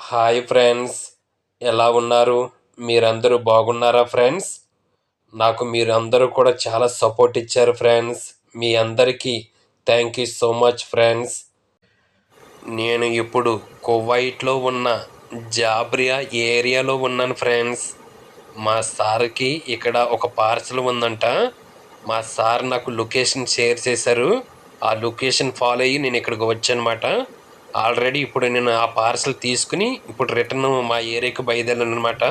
Hi friends, ఎలా ఉన్నారు? మీరందరూ బాగున్నారా ఫ్రెండ్స్? నాకు మీరందరూ కూడా చాలా సపోర్ట్ ఇచ్చారు ఫ్రెండ్స్. మీ అందరికీ thank you so much friends. నేను ఇప్పుడు కువైట్లో ఉన్న జాబ్రియా ఏరియాలో ఉన్నాను ఫ్రెండ్స్. మా సార్కి ఇక్కడ ఒక పార్సల్ ఉందంట. మా సార్ నాకు లొకేషన్ షేర్ చేశారు. ఆ లొకేషన్ ఫాలో అయ్యి నేను ఇక్కడికి వచ్చానమాట. ఆల్రెడీ ఇప్పుడు నేను ఆ పార్సల్ తీసుకుని ఇప్పుడు రిటర్న్ మా ఏరియాకి బయలుదేరాను అనమాట.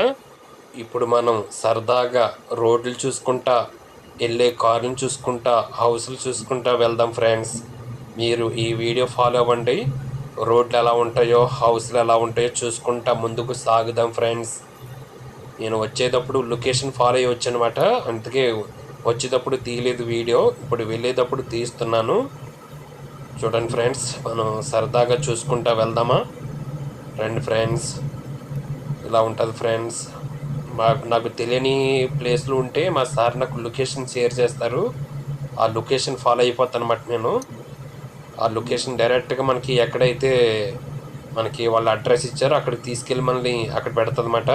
ఇప్పుడు మనం సరదాగా రోడ్లు చూసుకుంటా, వెళ్ళే కార్లను చూసుకుంటా, హౌస్లు చూసుకుంటా వెళ్దాం ఫ్రెండ్స్. మీరు ఈ వీడియో ఫాలో అవ్వండి. రోడ్లు ఎలా ఉంటాయో, హౌస్లు ఎలా ఉంటాయో చూసుకుంటా ముందుకు సాగుదాం ఫ్రెండ్స్. నేను వచ్చేటప్పుడు లొకేషన్ ఫాలో అయ్యి వచ్చానమాట. అందుకే వచ్చేటప్పుడు తీయలేదు వీడియో, ఇప్పుడు వెళ్ళేటప్పుడు తీస్తున్నాను. చూడండి ఫ్రెండ్స్, మనం సరదాగా చూసుకుంటా వెళ్దామా? రండి ఫ్రెండ్స్. ఇలా ఉంటుంది ఫ్రెండ్స్. నాకు తెలియని ప్లేస్లు ఉంటే మా సార్ నాకు లొకేషన్ షేర్ చేస్తారు. ఆ లొకేషన్ ఫాలో అయిపోతాను అన్నమాట నేను. ఆ లొకేషన్ డైరెక్ట్గా మనకి ఎక్కడైతే మనకి వాళ్ళ అడ్రస్ ఇచ్చారో అక్కడికి తీసుకెళ్ళి మనల్ని అక్కడ పెడుతుంది అన్నమాట.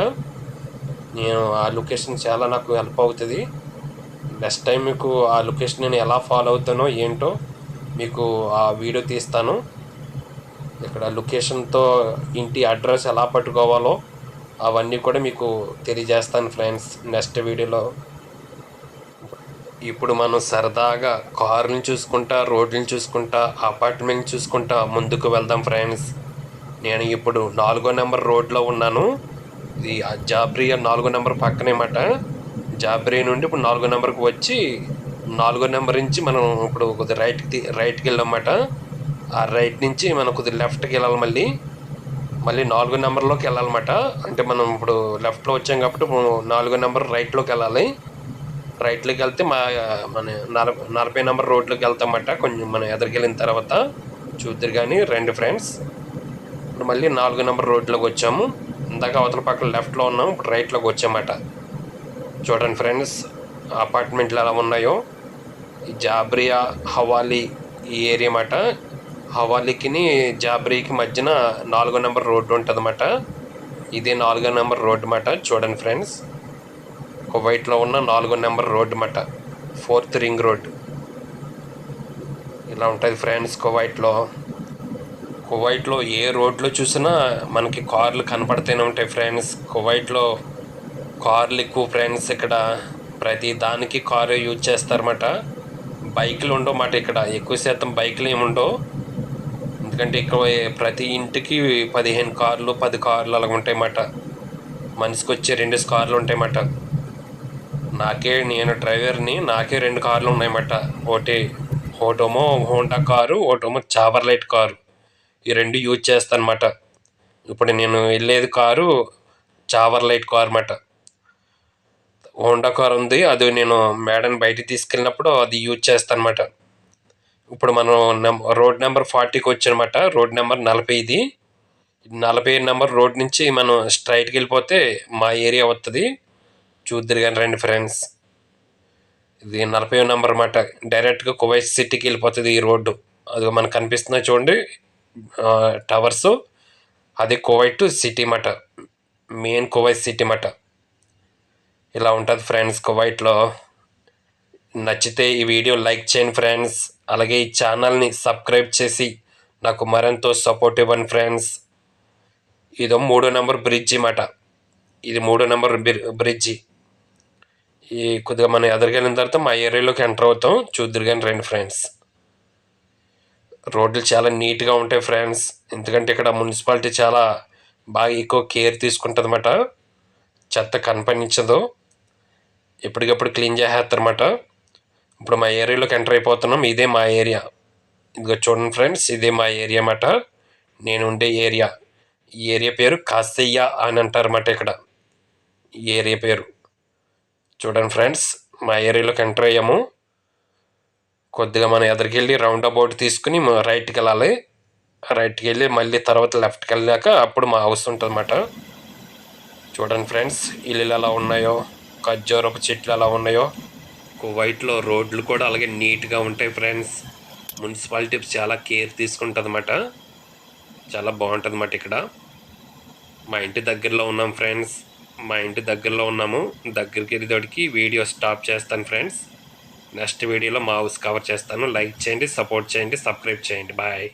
నేను ఆ లొకేషన్ చాలా నాకు హెల్ప్ అవుతుంది. నెక్స్ట్ టైం మీకు ఆ లొకేషన్ నేను ఎలా ఫాలో అవుతానో ఏంటో మీకు ఆ వీడియో తీస్తాను. ఇక్కడ లొకేషన్తో ఇంటి అడ్రస్ ఎలా పట్టుకోవాలో అవన్నీ కూడా మీకు తెలియజేస్తాను ఫ్రెండ్స్ నెక్స్ట్ వీడియోలో. ఇప్పుడు మనం సరదాగా కార్ని చూసుకుంటా, రోడ్లను చూసుకుంటా, అపార్ట్మెంట్ చూసుకుంటా ముందుకు వెళ్దాం ఫ్రెండ్స్. నేను ఇప్పుడు 4వ నెంబర్ రోడ్లో ఉన్నాను. ఇది జాబ్రియా 4వ నెంబర్ పక్కనే మాట. జాబ్రియా నుండి ఇప్పుడు 4వ నెంబర్కి వచ్చి 4వ నెంబర్ నుంచి మనం ఇప్పుడు కొద్దిగా రైట్కి వెళ్ళామన్నమాట. ఆ రైట్ నుంచి మనం కొద్దిగా లెఫ్ట్కి వెళ్ళాలి. మళ్ళీ 4వ నెంబర్లోకి వెళ్ళాలన్నమాట. అంటే మనం ఇప్పుడు లెఫ్ట్లో వచ్చాం కాబట్టి 4వ నెంబర్ రైట్లోకి వెళ్ళాలి. రైట్లోకి వెళ్తే మన 40 నెంబర్ రోడ్లోకి వెళ్తామన్నమాట. కొంచెం మనం ఎదురుకెళ్ళిన తర్వాత చూద్దరు కానీ రండి ఫ్రెండ్స్. ఇప్పుడు మళ్ళీ 4వ నెంబర్ రోడ్లోకి వచ్చాము. ఇందాక అవతల పక్కన లెఫ్ట్లో ఉన్నాము, ఇప్పుడు రైట్లోకి వచ్చామన్నమాట. చూడండి ఫ్రెండ్స్, అపార్ట్మెంట్లు ఎలా ఉన్నాయో. ఈ జాబ్రియా హవాలీ ఈ ఏరియా మాట. హవాలీకి జాబ్రీకి మధ్యన 4వ నెంబర్ రోడ్డు ఉంటుంది అన్నమాట. ఇదే 4వ నెంబర్ రోడ్డు మాట. చూడండి ఫ్రెండ్స్, కువైట్లో ఉన్న 4వ నెంబర్ రోడ్డు మాట. 4th రింగ్ రోడ్ ఇలా ఉంటుంది ఫ్రెండ్స్. కువైట్లో ఏ రోడ్లో చూసినా మనకి కార్లు కనపడుతూనే ఉంటాయి ఫ్రెండ్స్. కువైట్లో కార్లు ఎక్కువ ఫ్రెండ్స్. ఇక్కడ ప్రతి దానికి కారు యూజ్ చేస్తారన్నమాట. బైకులు ఉండవు మాట. ఇక్కడ ఎక్కువ శాతం బైకులు ఏమి ఉండవు. ఎందుకంటే ఇక్కడ ప్రతి ఇంటికి 15 కార్లు 10 కార్లు అలాగ ఉంటాయన్నమాట. మనిషికి వచ్చే 2 కార్లు ఉంటాయన్నమాట. నేను డ్రైవర్ని, నాకే 2 కార్లు ఉన్నాయన్నమాట. ఒకటేమో హోండా కారు, ఒకటేమో చావర్లైట్ కారు. ఈ 2 యూజ్ చేస్తానమాట. ఇప్పుడు నేను వెళ్ళేది కారు చావర్లైట్ కారు అన్నమాట. హోండా కార్ ఉంది, అది నేను మేడని బయటికి తీసుకెళ్ళినప్పుడు అది యూజ్ చేస్తాను అన్నమాట. ఇప్పుడు మనం రోడ్ నెంబర్ 40కి వచ్చానమాట. రోడ్ నెంబర్ 40 ఇది. 40 నెంబర్ రోడ్ నుంచి మనం స్ట్రైట్కి వెళ్ళిపోతే మా ఏరియా వస్తుంది. చూద్దరు కానీ రండి ఫ్రెండ్స్. ఇది 40 నెంబర్ అన్నమాట. డైరెక్ట్గా కువైట్ సిటీకి వెళ్ళిపోతుంది ఈ రోడ్డు. అది మనకు కనిపిస్తుంది చూడండి, టవర్స్. అది కువైట్ సిటీ మాట, మెయిన్ కువైట్ సిటీ మాట. ఇలా ఉంటుంది ఫ్రెండ్స్ కువైట్లో. నచ్చితే ఈ వీడియో లైక్ చేయండి ఫ్రెండ్స్. అలాగే ఈ ఛానల్ని సబ్స్క్రైబ్ చేసి నాకు మరింత సపోర్ట్ ఇవ్వండి ఫ్రెండ్స్. ఇదో 3వ నెంబర్ బ్రిడ్జి మాట. ఇది 3వ నెంబర్ బ్రిడ్జి. ఈ కొద్దిగా మనం ఎదురుకెళ్ళిన తర్వాత మా ఏరియాలోకి ఎంటర్ అవుతాం. చూద్దరు కానీ రండి ఫ్రెండ్స్. రోడ్లు చాలా నీట్గా ఉంటాయి ఫ్రెండ్స్. ఎందుకంటే ఇక్కడ మున్సిపాలిటీ చాలా బాగా ఎక్కువ కేర్ తీసుకుంటుంది అన్నమాట. చెత్త కనిపించదు, ఎప్పటికప్పుడు క్లీన్ చేసేస్తారన్నమాట. ఇప్పుడు మా ఏరియాలోకి ఎంటర్ అయిపోతున్నాం. ఇదే మా ఏరియా. ఇదిగో చూడండి ఫ్రెండ్స్, ఇదే మా ఏరియా అన్నమాట. నేను ఉండే ఏరియా. ఈ ఏరియా పేరు కాసయ్య అని అంటారన్నమాట. ఇక్కడ ఈ ఏరియా పేరు. చూడండి ఫ్రెండ్స్, మా ఏరియాలోకి ఎంటర్ అయ్యాము. కొద్దిగా మనం ఎదురుకెళ్ళి రౌండ్ అబౌట్ తీసుకుని రైట్కి వెళ్ళాలి. రైట్కి వెళ్ళి మళ్ళీ తర్వాత లెఫ్ట్కి వెళ్ళాక అప్పుడు మా హౌస్ ఉంటుంది అన్నమాట. చూడండి ఫ్రెండ్స్, ఇల్లు ఎలా ఉన్నాయో, ఖర్జూరపు చెట్లు ఎలా ఉన్నాయో. కువైట్లో రోడ్లు కూడా అలాగే నీట్గా ఉంటాయి ఫ్రెండ్స్. మున్సిపాలిటీ చాలా కేర్ తీసుకుంటుంది అన్నమాట. చాలా బాగుంటుంది అన్నమాట ఇక్కడ. మా ఇంటి దగ్గరలో ఉన్నాం ఫ్రెండ్స్. మా ఇంటి దగ్గరలో ఉన్నాము. దగ్గరికి వెళ్ళేటోడికి వీడియో స్టాప్ చేస్తాను ఫ్రెండ్స్. నెక్స్ట్ వీడియోలో మా హౌస్ కవర్ చేస్తాను. లైక్ చేయండి, సపోర్ట్ చేయండి, సబ్స్క్రైబ్ చేయండి. బాయ్.